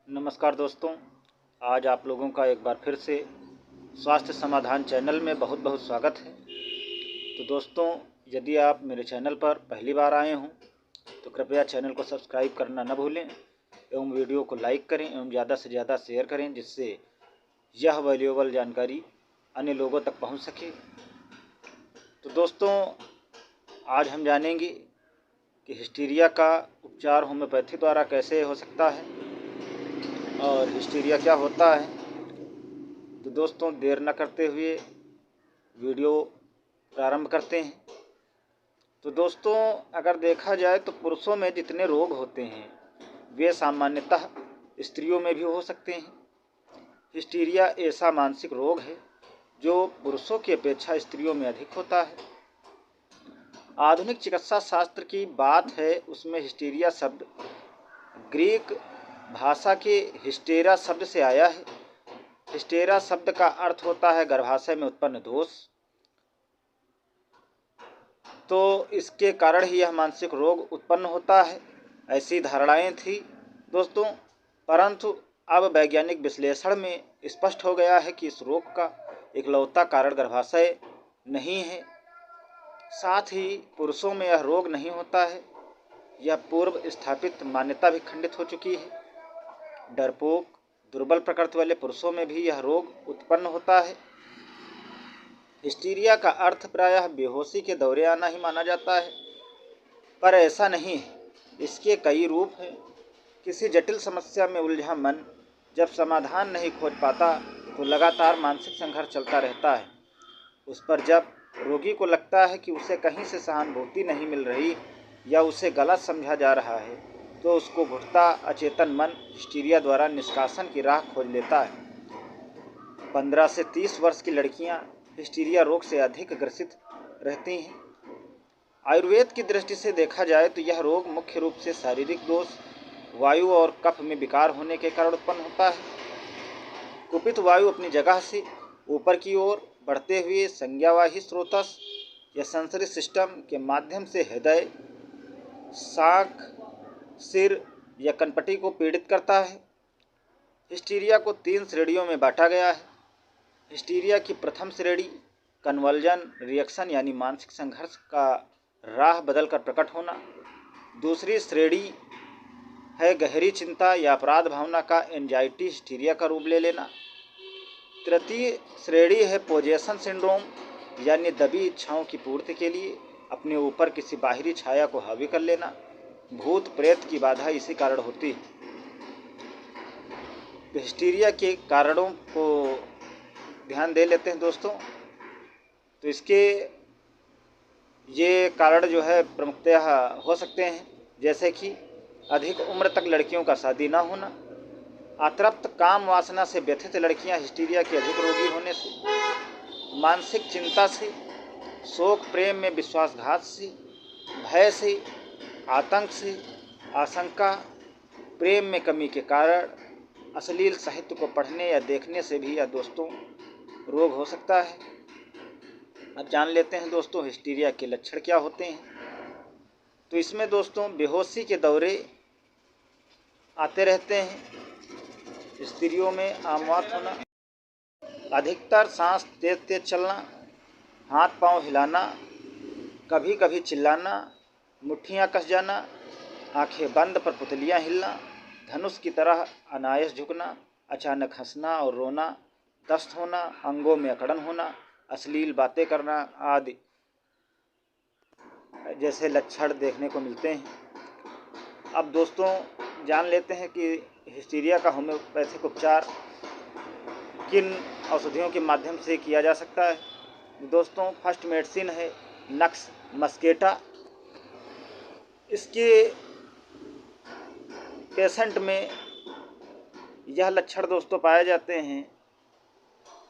नमस्कार दोस्तों, आज आप लोगों का एक बार फिर से स्वास्थ्य समाधान चैनल में बहुत बहुत स्वागत है। तो दोस्तों, यदि आप मेरे चैनल पर पहली बार आए हों तो कृपया चैनल को सब्सक्राइब करना न भूलें एवं वीडियो को लाइक करें एवं ज़्यादा से ज़्यादा शेयर करें, जिससे यह वैल्यूएबल जानकारी अन्य लोगों तक पहुंच सके। तो दोस्तों, आज हम जानेंगे कि हिस्टीरिया का उपचार होम्योपैथी द्वारा कैसे हो सकता है और हिस्टीरिया क्या होता है। तो दोस्तों, देर न करते हुए वीडियो प्रारंभ करते हैं। तो दोस्तों, अगर देखा जाए तो पुरुषों में जितने रोग होते हैं वे सामान्यतः स्त्रियों में भी हो सकते हैं। हिस्टीरिया ऐसा मानसिक रोग है जो पुरुषों की अपेक्षा स्त्रियों में अधिक होता है। आधुनिक चिकित्सा शास्त्र की बात है, उसमें हिस्टीरिया शब्द ग्रीक भाषा के हिस्टेरा शब्द से आया है। हिस्टेरा शब्द का अर्थ होता है गर्भाशय में उत्पन्न दोष। तो इसके कारण ही यह मानसिक रोग उत्पन्न होता है, ऐसी धारणाएं थी दोस्तों। परंतु अब वैज्ञानिक विश्लेषण में स्पष्ट हो गया है कि इस रोग का इकलौता कारण गर्भाशय नहीं है। साथ ही पुरुषों में यह रोग नहीं होता है, यह पूर्व स्थापित मान्यता भी खंडित हो चुकी है। डरपोक, दुर्बल प्रकृति वाले पुरुषों में भी यह रोग उत्पन्न होता है। हिस्टीरिया का अर्थ प्रायः बेहोशी के दौरे आना ही माना जाता है, पर ऐसा नहीं है। इसके कई रूप हैं। किसी जटिल समस्या में उलझा मन जब समाधान नहीं खोज पाता तो लगातार मानसिक संघर्ष चलता रहता है। उस पर जब रोगी को लगता है कि उसे कहीं से सहानुभूति नहीं मिल रही या उसे गलत समझा जा रहा है, तो उसको घुटता अचेतन मन हिस्टीरिया द्वारा निष्कासन की राह खोज लेता है। 15 से 30 वर्ष की लड़कियां हिस्टीरिया रोग से अधिक ग्रसित रहती हैं। आयुर्वेद की दृष्टि से देखा जाए तो यह रोग मुख्य रूप से शारीरिक दोष, वायु और कफ में विकार होने के कारण उत्पन्न होता है। कुपित वायु अपनी जगह से ऊपर की ओर बढ़ते हुए संज्ञावाही स्रोतस या सेंसरी सिस्टम के माध्यम से हृदय, शाख, सिर या कनपटी को पीड़ित करता है। हिस्टीरिया को 3 श्रेणियों में बांटा गया है। हिस्टीरिया की प्रथम श्रेणी कन्वल्जन रिएक्शन यानी मानसिक संघर्ष का राह बदलकर प्रकट होना। दूसरी श्रेणी है गहरी चिंता या अपराध भावना का एंजाइटी हिस्टीरिया का रूप ले लेना। तृतीय श्रेणी है पोजेशन सिंड्रोम यानी दबी इच्छाओं की पूर्ति के लिए अपने ऊपर किसी बाहरी छाया को हावी कर लेना। भूत प्रेत की बाधा इसी कारण होती है। तो हिस्टीरिया के कारणों को ध्यान दे लेते हैं दोस्तों। तो इसके ये कारण जो है प्रमुखतः हो सकते हैं, जैसे कि अधिक उम्र तक लड़कियों का शादी न होना, अतृप्त काम वासना से व्यथित लड़कियां हिस्टीरिया के अधिक रोगी होने से, मानसिक चिंता से, शोक प्रेम में विश्वासघात से, भय से, आतंक से, आशंका, प्रेम में कमी के कारण, अश्लील साहित्य को पढ़ने या देखने से भी यह दोस्तों रोग हो सकता है। अब जान लेते हैं दोस्तों हिस्टीरिया के लक्षण क्या होते हैं। तो इसमें दोस्तों बेहोशी के दौरे आते रहते हैं। स्त्रियों में आमवात होना, अधिकतर सांस तेज तेज चलना, हाथ पांव हिलाना, कभी कभी चिल्लाना, मुट्ठियां कस जाना, आंखें बंद पर पुतलियां हिलना, धनुष की तरह अनायास झुकना, अचानक हंसना और रोना, दस्त होना, अंगों में अकड़न होना, अश्लील बातें करना आदि जैसे लक्षण देखने को मिलते हैं। अब दोस्तों जान लेते हैं कि हिस्टीरिया का होम्योपैथिक उपचार किन औषधियों के माध्यम से किया जा सकता है। दोस्तों, फर्स्ट मेडिसिन है नक्स मस्केटा। इसके पेशेंट में यह लक्षण दोस्तों पाए जाते हैं,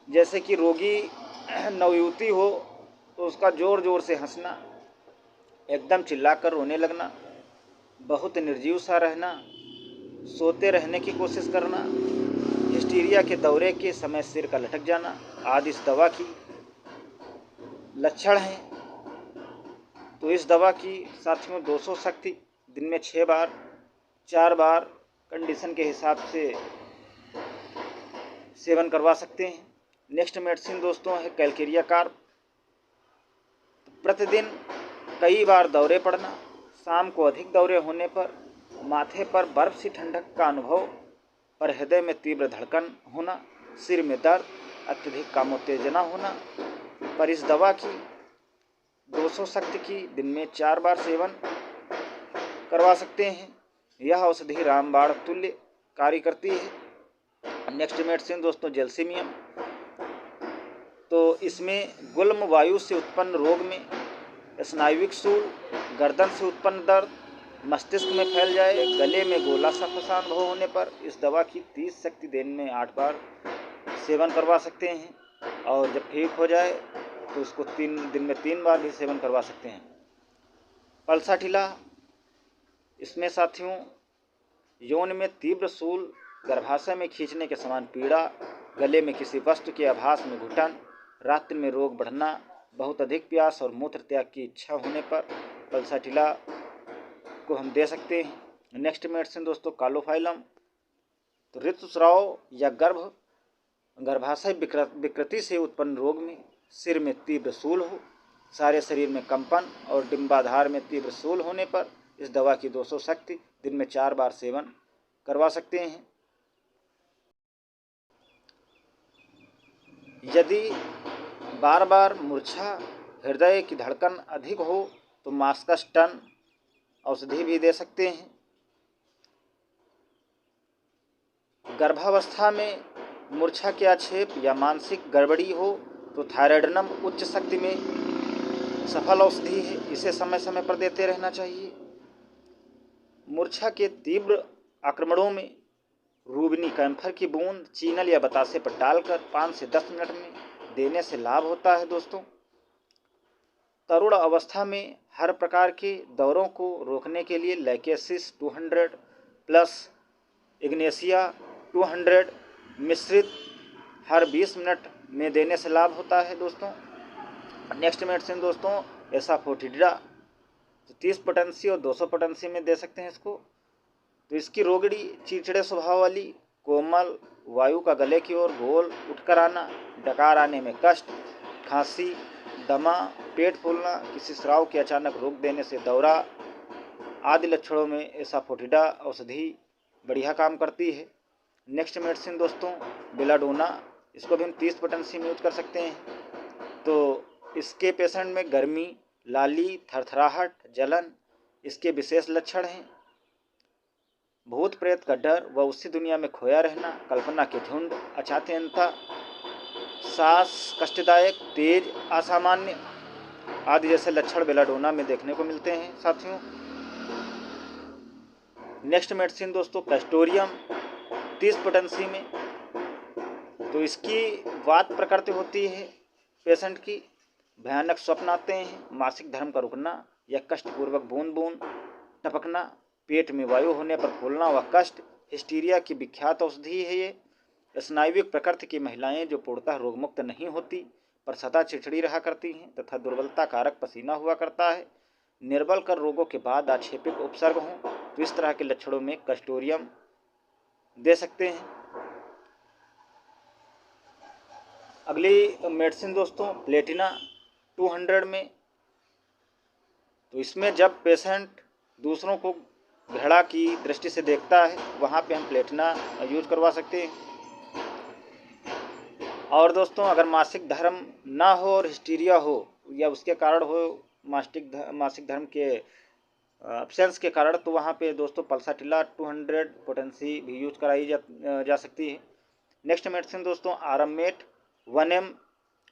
जैसे कि रोगी नवयुवती हो तो उसका ज़ोर ज़ोर से हंसना, एकदम चिल्लाकर रोने लगना, बहुत निर्जीव सा रहना, सोते रहने की कोशिश करना, हिस्टीरिया के दौरे के समय सिर का लटक जाना आदि इस दवा की लक्षण हैं। तो इस दवा की साथियों 200 शक्ति दिन में 6 बार, 4 बार कंडीशन के हिसाब से सेवन करवा सकते हैं। नेक्स्ट मेडिसिन दोस्तों है कैलकेरिया कार्ब। प्रतिदिन कई बार दौरे पड़ना, शाम को अधिक दौरे होने पर माथे पर बर्फ सी ठंडक का अनुभव, पर हृदय में तीव्र धड़कन होना, सिर में दर्द, अत्यधिक कामोत्तेजना होना, पर इस दवा की 200 शक्ति की दिन में 4 बार सेवन करवा सकते हैं। यह औषधि रामबाण तुल्य कार्य करती है। नेक्स्ट मेडिसिन दोस्तों जेल्सिमियम। तो इसमें गुल्म वायु से उत्पन्न रोग में, स्नायुविक शूल, गर्दन से उत्पन्न दर्द, मस्तिष्क में फैल जाए, गले में गोला सा फंसा अनुभव होने पर इस दवा की 30 शक्ति दिन में 8 बार सेवन करवा सकते हैं। और जब ठीक हो जाए तो उसको 3 दिन में 3 बार भी सेवन करवा सकते हैं। पल्साटिला, इसमें साथियों यौन में तीव्र शूल, गर्भाशय में खींचने के समान पीड़ा, गले में किसी वस्तु के आभास में घुटन, रात्रि में रोग बढ़ना, बहुत अधिक प्यास और मूत्र त्याग की इच्छा होने पर पल्साटिला को हम दे सकते हैं। नेक्स्ट मेडिसिन दोस्तों कालोफाइलम। तो ऋतुस्राव या गर्भाशय विकृति से उत्पन्न रोग में, सिर में तीव्र शूल हो, सारे शरीर में कंपन और डिंबाधार में तीव्र शूल होने पर इस दवा की 200 शक्ति दिन में 4 बार सेवन करवा सकते हैं। यदि बार बार मूर्छा, हृदय की धड़कन अधिक हो तो मास्कस्टन औषधि भी दे सकते हैं। गर्भावस्था में मूर्छा के आक्षेप या मानसिक गड़बड़ी हो तो थायराइडनम उच्च शक्ति में सफल औषधि है, इसे समय समय पर देते रहना चाहिए। मूर्छा के तीव्र आक्रमणों में रूबिनी कैम्फर की बूंद चीनल या बतासे पर डालकर 5 से 10 मिनट में देने से लाभ होता है दोस्तों। तरुण अवस्था में हर प्रकार के दौरों को रोकने के लिए लैकेसिस 200 प्लस इग्नेशिया 200 मिश्रित हर 20 मिनट में देने से लाभ होता है दोस्तों। नेक्स्ट मेडिसिन दोस्तों एसाफोटिड्रा। तो 30 पोटेंसी और 200 पोटेंसी में दे सकते हैं इसको। तो इसकी रोगड़ी चिड़चिड़े स्वभाव वाली, कोमल वायु का गले की ओर गोल उठकर आना, डकार आने में कष्ट, खांसी, दमा, पेट फूलना, किसी स्राव के अचानक रोक देने से दौरा आदि लक्षणों में एसाफोटिडा औषधि बढ़िया काम करती है। नेक्स्ट मेडिसिन दोस्तों बेलाडोना। इसको भी हम 30 पोटेंसी में यूज कर सकते हैं। तो इसके पेशेंट में गर्मी, लाली, थरथराहट, जलन इसके विशेष लक्षण हैं। भूत प्रेत का डर व उसी दुनिया में खोया रहना, कल्पना के झुंड, अचातनता, सांस कष्टदायक, तेज, असामान्य आदि जैसे लक्षण बेलाडोना में देखने को मिलते हैं साथियों। नेक्स्ट मेडिसिन दोस्तों कैस्टोरियम 30 पोटेंसी में। तो इसकी वात प्रकृति होती है पेशेंट की, भयानक स्वप्न आते हैं, मासिक धर्म का रुकना या कष्टपूर्वक बूंद बूंद टपकना, पेट में वायु होने पर फूलना व कष्ट, हिस्टीरिया की विख्यात औषधि है ये। स्नायुविक प्रकृति की महिलाएं जो पूर्णतः रोगमुक्त नहीं होती पर सदा चिड़चिड़ी रहा करती हैं तथा दुर्बलता कारक पसीना हुआ करता है, निर्बल कर रोगों के बाद आक्षेपिक उपसर्ग हों तो इस तरह के लक्षणों में कैस्टोरियम दे सकते हैं। अगली मेडिसिन दोस्तों प्लेटिना 200 में। तो इसमें जब पेशेंट दूसरों को घृणा की दृष्टि से देखता है वहाँ पे हम प्लेटिना यूज करवा सकते हैं। और दोस्तों अगर मासिक धर्म ना हो और हिस्टीरिया हो या उसके कारण हो मासिक धर्म के एब्सेंस के कारण, तो वहाँ पे दोस्तों पल्साटिला 200 पोटेंसी भी यूज कराई जा सकती है। नेक्स्ट मेडिसिन दोस्तों आरामेट 1M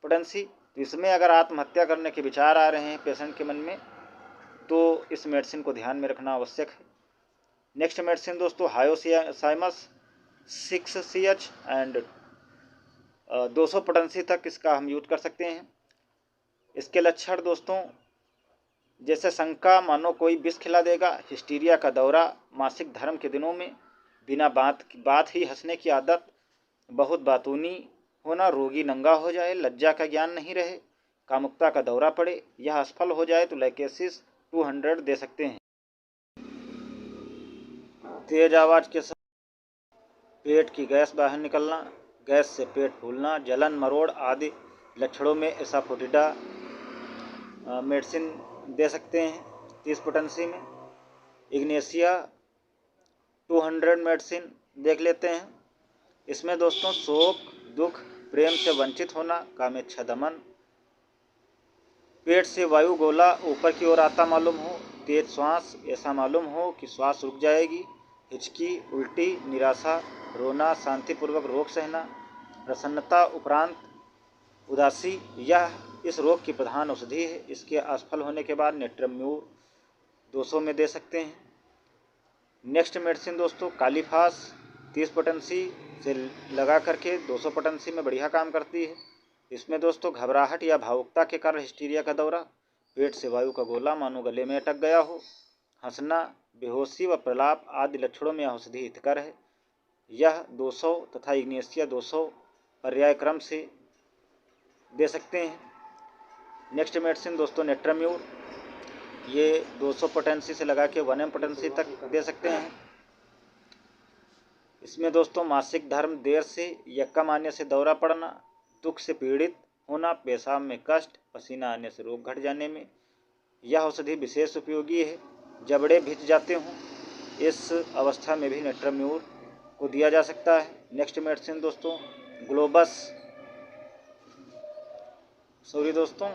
पोटेंसी। तो इसमें अगर आत्महत्या करने के विचार आ रहे हैं पेशेंट के मन में तो इस मेडिसिन को ध्यान में रखना आवश्यक है। नेक्स्ट मेडिसिन दोस्तों हायोसाइमस 6CH एंड 200 पोटेंसी तक इसका हम यूज कर सकते हैं। इसके लक्षण दोस्तों जैसे शंका मानो कोई विष खिला देगा, हिस्टीरिया का दौरा, मासिक धर्म के दिनों में बिना बात ही हंसने की आदत, बहुत बातूनी होना, रोगी नंगा हो जाए, लज्जा का ज्ञान नहीं रहे, कामुकता का दौरा पड़े, यह असफल हो जाए तो लैकेसिस 200 दे सकते हैं। तेज आवाज़ के पेट की गैस बाहर निकलना, गैस से पेट फूलना, जलन, मरोड़ आदि लक्षणों में एसाफोटिडा मेडिसिन दे सकते हैं 30 पोटेंसी में। इग्नेशिया 200 मेडिसिन देख लेते हैं। इसमें दोस्तों शोक, दुख, प्रेम से वंचित होना, कामेच्छा दमन, पेट से वायु गोला ऊपर की ओर आता मालूम हो, तेज श्वास, ऐसा मालूम हो कि श्वास रुक जाएगी, हिचकी, उल्टी, निराशा, रोना, शांतिपूर्वक रोग सहना, प्रसन्नता उपरांत उदासी, यह इस रोग की प्रधान औषधि है। इसके असफल होने के बाद नेट्रम्यूर 200 में दे सकते हैं। नेक्स्ट मेडिसिन दोस्तों कालीफास 30 पोटेंसी से लगा करके 200 पोटेंसी में बढ़िया काम करती है। इसमें दोस्तों घबराहट या भावुकता के कारण हिस्टीरिया का दौरा, पेट से वायु का गोला मानो गले में अटक गया हो, हंसना, बेहोशी व प्रलाप आदि लक्षणों में औषधि हितकर है। यह 200 तथा इग्नेशिया 200 पर्याय क्रम से दे सकते हैं। नेक्स्ट मेडिसिन दोस्तों नेट्रम्यूर, ये 200 पोटेंसी से लगा के 1 पोटेंसी तक दे सकते हैं। इसमें दोस्तों मासिक धर्म देर से या कम आने से दौरा पड़ना, दुख से पीड़ित होना, पेशाब में कष्ट, पसीना आने से रोग घट जाने में यह औषधि विशेष उपयोगी है। जबड़े भिज जाते हों, इस अवस्था में भी नेट्रम्यूर को दिया जा सकता है। नेक्स्ट मेडिसिन दोस्तों दोस्तों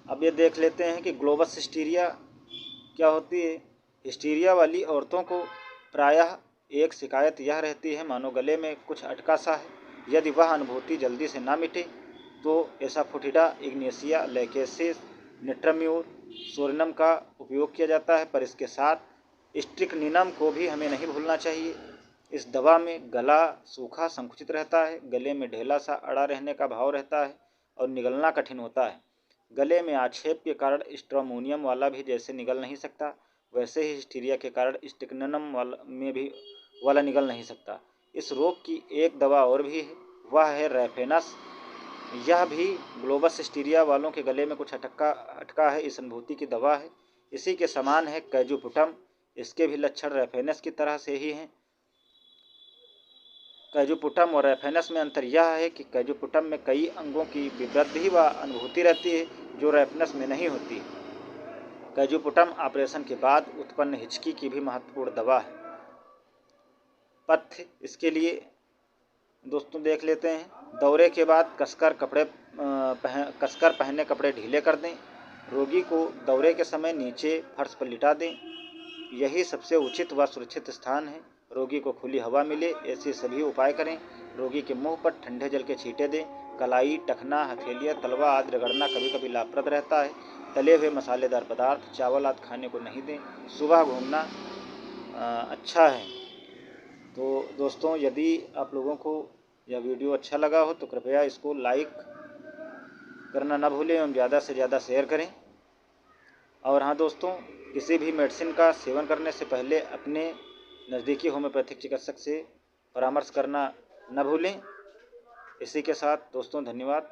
अब ये देख लेते हैं कि ग्लोबस हिस्टीरिया क्या होती है। हिस्टीरिया वाली औरतों को प्रायः एक शिकायत यह रहती है मानो गले में कुछ अटका सा है। यदि वह अनुभूति जल्दी से ना मिटे तो एसाफोटिडा, इग्नेशिया, लैकेसिस, नेट्रम्यूर, सोरिनम का उपयोग किया जाता है, पर इसके साथ स्ट्रिक्निनम को भी हमें नहीं भूलना चाहिए। इस दवा में गला सूखा संकुचित रहता है, गले में ढेला सा अड़ा रहने का भाव रहता है और निगलना कठिन होता है। गले में आक्षेप के कारण स्ट्रोमोनियम वाला भी जैसे निगल नहीं सकता, वैसे ही हिस्टीरिया के कारण स्टिक्निनम वाला निगल नहीं सकता। इस रोग की एक दवा और भी है, वह है रेफेनस। यह भी ग्लोबस हिस्टीरिया वालों के गले में कुछ अटका है इस अनुभूति की दवा है। इसी के समान है कैजुपुटम, इसके भी लक्षण रेफेनस की तरह से ही हैं। कैजुपुटम और रेफेनस में अंतर यह है कि कैजुपुटम में कई अंगों की विवृद्धि व अनुभूति रहती है जो रेफेनस में नहीं होती। कैजुपुटम ऑपरेशन के बाद उत्पन्न हिचकी की भी महत्वपूर्ण दवा है। पथ्य इसके लिए दोस्तों देख लेते हैं। दौरे के बाद कसकर पहने कपड़े ढीले कर दें। रोगी को दौरे के समय नीचे फर्श पर लिटा दें, यही सबसे उचित व सुरक्षित स्थान है। रोगी को खुली हवा मिले ऐसे सभी उपाय करें। रोगी के मुंह पर ठंडे जल के छींटे दें। कलाई, टखना, हथेलियाँ, तलवा आदि रगड़ना कभी कभी लाभप्रद रहता है। तले हुए मसालेदार पदार्थ, चावल आदि खाने को नहीं दें। सुबह घूमना अच्छा है। तो दोस्तों यदि आप लोगों को यह वीडियो अच्छा लगा हो तो कृपया इसको लाइक करना ना भूलें एवं ज़्यादा से ज़्यादा शेयर करें। और हाँ दोस्तों, किसी भी मेडिसिन का सेवन करने से पहले अपने नज़दीकी होम्योपैथिक चिकित्सक से परामर्श करना न भूलें। इसी के साथ दोस्तों धन्यवाद।